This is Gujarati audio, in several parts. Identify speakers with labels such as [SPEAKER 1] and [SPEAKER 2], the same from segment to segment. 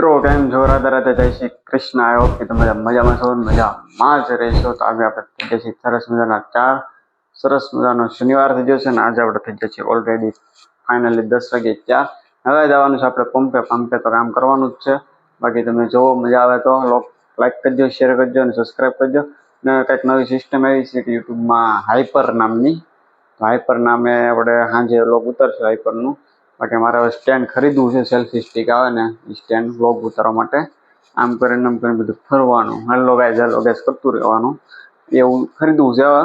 [SPEAKER 1] મિત્રો કેમ છો? રાધે રાધે, જય શ્રી કૃષ્ણ. આવ્યો કે તમે મજામાં છો, મજામાં જ રહેશો. તો આજે આપણે થઈ ગયા છીએ સરસ મજાના 4 સરસ મજાનો શનિવાર થઈ ગયો છે ને આજે આપણે થઈ ગયા છીએ ઓલરેડી ફાઇનલી 10 વાગે 4. હવે જવાનું છે આપણે પંપે તો કામ કરવાનું જ છે. બાકી તમે જોવો મજા આવે તો લાઈક કરજો, શેર કરજો અને સબસ્ક્રાઈબ કરજો. ને કંઈક નવી સિસ્ટમ આવી છે કે યુટ્યુબમાં હાઈપર નામની, તો હાઈપર નામે આપણે સાંજે વ્લોગ ઉતરશે હાઈપરનું. બાકી મારે હવે સ્ટેન્ડ ખરીદવું છે, સેલ્ફી સ્ટિક આવે ને એ સ્ટેન્ડ વ્લોગ ઉતારવા માટે. આમ કરીને બધું ફરવાનું, હેલો ગાઈઝ કરતું રહેવાનું, એવું ખરીદવું છે હવે.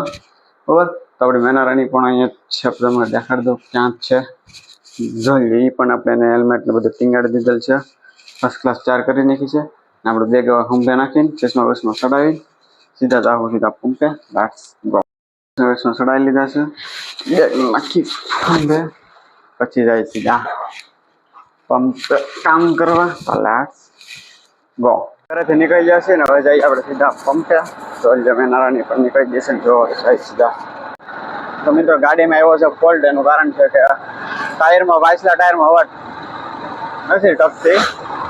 [SPEAKER 1] બરાબર, તો આપણી મેનારાણી પણ અહીંયા છે, તમને દેખાડી દઉં ક્યાં જ છે, જોઈ લે. એ પણ આપણે એને હેલ્મેટ ને બધું ટીંગાડી દીધેલ છે, ફર્સ્ટ ક્લાસ 4 કરી નાખી છે. ને આપણે બેગ હંભે નાખીને ચશ્મા બસમાં ચડાવી સીધા પંપે. Let's go. ચશ્મા ચડાવી લીધા છે, બેગ નાખી હંભે, પછી જાય સીધા પંપ કામ કરવા. તો લેટ્સ ગો. ઘરેથી નીકળી જશે ને હવે જઈએ આપણે સીધા પંપે. તો મેનારાણી પણ નીકળી જશે ને જો જાય સીધા. તો મિત્રો ગાડીમાં આવ્યો છે ફોલ્ટ. એનું કારણ છે કે ટાયરમાં, પાછલા ટાયરમાં હવા નથી ટકતી,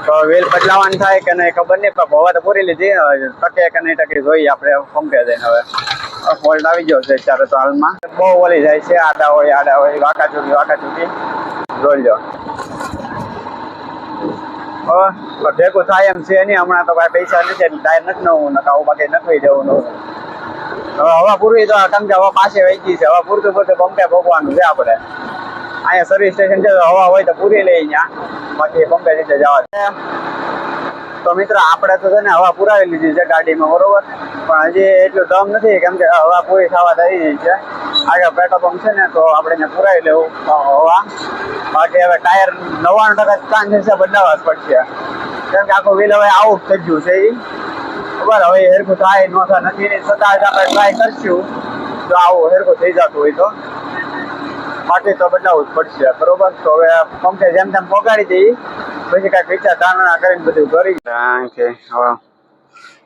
[SPEAKER 1] તો વ્હીલ બદલાવાની થાય કે નહીં ખબર નહીં, પણ હવા તો પૂરી લીધી, ટકે કે નહીં ટકે જોઈએ આપણે પંપે જઈને. હવે ફોલ્ટ આવી ગયો છે અત્યારે તો હાલમાં, બહુ ઓલી જાય છે, આડા હોય વાંકા ચૂકી જોઈ લો. હવે ભેગું થાય એમ છે નહીં, હમણાં તો કાંઈ પૈસા નથી એટલે ટાયર નથી નવું, નખાવું બાકી નખવી જવું નવું. હવે હવા પૂરવી તો કેમ કે હવા પાસે વહી ગઈ છે, હવા પૂરતું પંપે ભોગવાનું છે આપણે. અહીંયા સર્વિસ સ્ટેશન છે, હવા હોય તો પૂરી લઈ ત્યાં, બાકી પંપે રીતે જવા છે. તો મિત્રો આપણે તો છે ને હવા પુરાવી લીધી છે ગાડીમાં, બરોબર, પણ હજી એટલું દમ નથી કેમ કે હવા પૂરી થવા થઈ ગઈ છે. આગળ પેટ્રોલ પંપ છે ને, તો આપણે ત્યાં પુરાવી લેવું હવા. બાકી હવે ટાયર 99% ચાન્સ છે બદલાવા જ પડશે, કેમ કે આખું વ્હીલ હવે આઉટ થઈ ગયું છે. એ ખબર હવે હેરખું થાય ન થાય નથી, છતાં જ આપણે ટ્રાય કરશું જો આવું હેરખું થઈ જતું હોય તો. બાકી તો બદલાવું જ પડશે, બરોબર. તો હવે પંપે જેમ તેમ પગાડી દઈએ, પછી કાંઈક વિચાર ધારણા કરીને બધું કરી કે હવે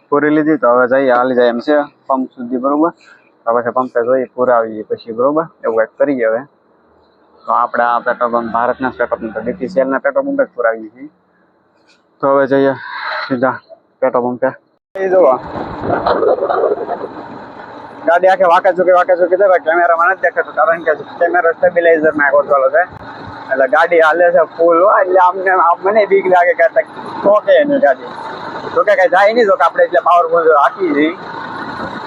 [SPEAKER 1] પૂરી લીધી. તો હવે જઈએ, હાલી જાય એમ છે પંપ સુધી, બરોબર. તો પછી પંપે જઈએ પુરાવીએ પછી, બરોબર, એવું કંઈક કરીએ હવે. તો આપણે આ પેટ્રોલ પંપ ભારતના પેટ્રોલ પંપ, ડીપીસીએલના પેટ્રોલ પંપે જ પુરાવીએ છીએ. તો હવે જઈએ સીધા પેટ્રોલ પંપે. જોવા ગાડી આખે વાંકા ચૂકી થાય, કેમેરામાં નથી દેખાતું કારણ કે કેમેરા સ્ટેબિલાઇઝરમાં ગોઠવેલો છે, એટલે ગાડી હાલે છે ફૂલ. એટલે અમને મને બીક લાગે કે ઠોકે નહીં ગાડી, તો કે કઈ જાય નહીં, તો કે આપણે એટલે પાવરફુલ હાકી જઈએ,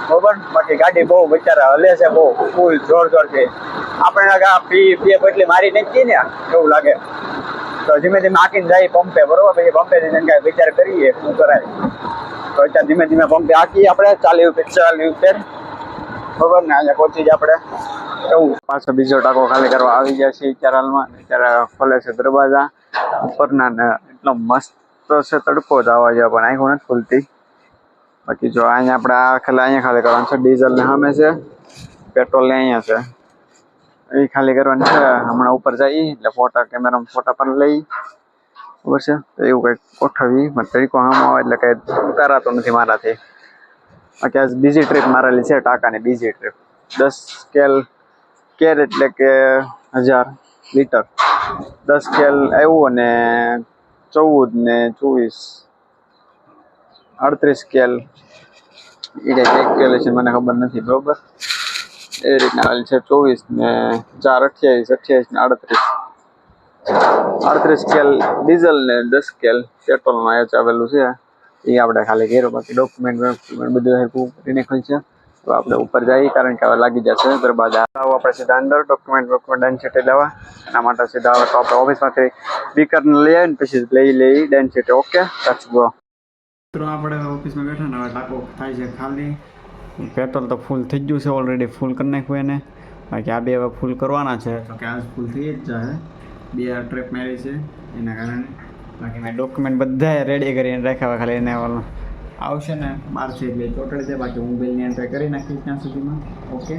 [SPEAKER 1] બરોબર. બાકી ગાડી બહુ બચારા હલે છે, બહુ ફૂલ જોરથી. આપણે પીએ એટલી મારી નથી ને એવું લાગે, તો ધીમે ધીમે હાકીને જાય પંપે, બરોબર. પછી પંપે જઈને કાંઈ વિચાર કરીએ શું કરાય. તો અત્યારે ધીમે ધીમે પંપે હાકીએ આપણે, 40 ઉપર, બરોબર ને. અહીંયા પહોંચી જ આપણે એવું. પાછો બીજો ટાંકો ખાલી કરવા આવી જાય છે અત્યારે હાલમાં. અત્યારે ખોલે છે દરવાજા ઉપરના ને, એટલો મસ્ત છે તડકો જ આવવા જાય, પણ આંખો નથી ખુલતી. બાકી જો અહીંયા આપણે અહીંયા ખાલી કરવાનું છે. ડીઝલ ને સામે છે, પેટ્રોલ ને અહીંયા છે, એ ખાલી કરવાની છે. હમણાં ઉપર જઈએ એટલે કેમેરામાં ફોટા પણ લઈ, ખબર છે. તો એવું કંઈક ગોઠવી, પણ તરીકો આમ આવે એટલે કંઈ ઉતારાતો નથી મારાથી. બાકી આજ બીજી ટ્રીપ મારેલી છે ટાંકાની, બીજી ટ્રીપ 10 કેર એટલે કે 1000 લીટર, 10 કેલ આવ્યું અને 14 ને 24 38 કેલ, એ કંઈક એક કેલ છે મને ખબર નથી, બરોબર. એ રીતના આવેલી છે. 24 ને 4 28 ને 38 કેલ ડીઝલ ને 10 કેલ પેટ્રોલમાં એ આવેલું છે. એ આપણે ખાલી કર્યું, બાકી ડોક્યુમેન્ટ બધું હેરકું કરી નાખેલ છે. તો આપણે ઉપર જઈએ કારણ કે હવે લાગી જશે દરવાજા. આપણે સીધા અંદર ડોક્યુમેન્ટ ડેન્સિટી લેવા, એના માટે સીધા હવે તો આપણે ઓફિસમાંથી સ્પીકરને લઈ આવીને પછી લઈ ડેન્સિટી. Okay, let's go. મિત્રો આપણે ઓફિસમાં બેઠા ને, હવે ટાંકો થાય છે ખાલી. પેટ્રોલ તો ફૂલ થઈ ગયું છે ઓલરેડી, ફૂલ કરી નાખ્યું એને. બાકી આ બે હવે ફૂલ કરવાના છે, તો કે આજ ફૂલ થઈ જ જાય. 2 ટ્રીપ મારી છે એના કારણે. બાકી મેં ડોક્યુમેન્ટ બધા રેડી કરીને રાખ્યા, ખાલી એને આવશે ને બહારથી એટલે ચોટડી છે. બાકી હું બિલની એન્ટ્રી કરી નાખીશ ત્યાં સુધીમાં. ઓકે,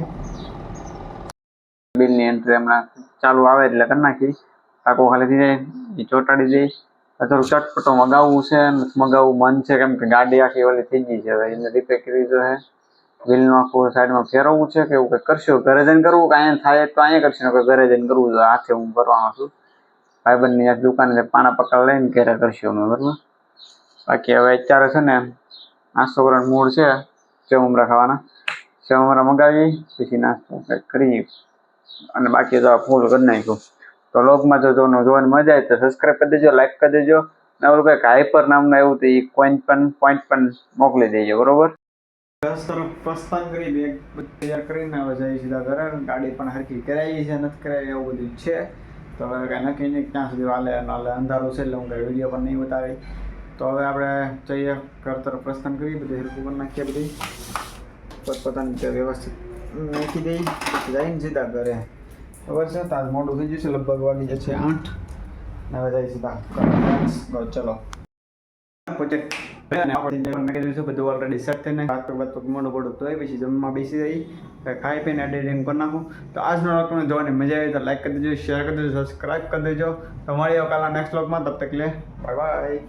[SPEAKER 1] બિલની એન્ટ્રી હમણાં ચાલુ આવે એટલે કરી નાખીશ. ટાંકો ખાલી થઈ જાય એ ચોટાડી દઈશ. થોડું ચટપટો મગાવવું છે, મગાવવું મન છે કેમ કે ગાડી આખી ઓલી થઈ ગઈ છે. હવે એને રિપેર કરવી જો છે, વ્હીલનું આખું સાઈડમાં ફેરવવું છે કે એવું કંઈક કરશું. ઘરે જઈને કરવું કે અહીંયા થાય તો અહીંયા કરશું, ને ઘરે જઈને કરવું જોઈએ. હાથે હું કરવાનો છું, ભાઈબંધની દુકાને પાણા પકડ લઈને ઘરે કરશું અમે, બરાબર. બાકી હવે અત્યારે છે ને નાસ્તો કરવાનો મૂડ છે, સેવ મમરા ખાવાના. સેવ મમરા મગાવી પછી નાસ્તો કરી અને બાકી તો ફૂલ કરી નાખ્યું. તો લોગમાં જો જોવાની મજા આવે તો સબસ્ક્રાઈબ કરી દેજો, લાઈક કરી દેજો. ને ઓલું કંઈક હાઈપર નામનું એવું તો એ પોઈન્ટ પણ મોકલી દેજો, બરોબર. 10 તરફ પ્રસ્થાન કરી બેગ તૈયાર કરીને હવે જઈએ સીધા ઘરે. ગાડી પણ હરખી કરાવી છે, નથી કરાવી એવું બધું છે. તો હવે કાંઈ નક્કી નહીં ક્યાં સુધી હાલે અંધારું છે એટલે હું કાંઈ વિડીયો પણ નહીં બતાવી. તો હવે આપણે જઈએ ઘર તરફ પ્રસ્થાન કરી, બધું હરખું કરી નાખીએ, બધી પોતપોતાની રીતે વ્યવસ્થિત નાખી દઈ પછી જઈને સીધા ઘરે. ખબર છે તાજ મોડું થઈ ગયું છે, લગભગ વાગી જશે 8. હવે જઈએ સીધા ચલો પ્રોજેક્ટ બધું ઓલરેડી સેટ થઈને મોડું પડું તો પછી જમવા બેસી જઈ ખાઈ પીને એડિટિંગ કરી નાખું. તો આજનો વ્લોગ તમને જોવાની મજા આવી તો લાઈક કરી દેજો, શેર કરી દેજો, સબસ્ક્રાઈબ કરી દેજો. તો મળીએ કાલના નેક્સ્ટ વ્લોગમાં. તબ તક લે બાય બાય.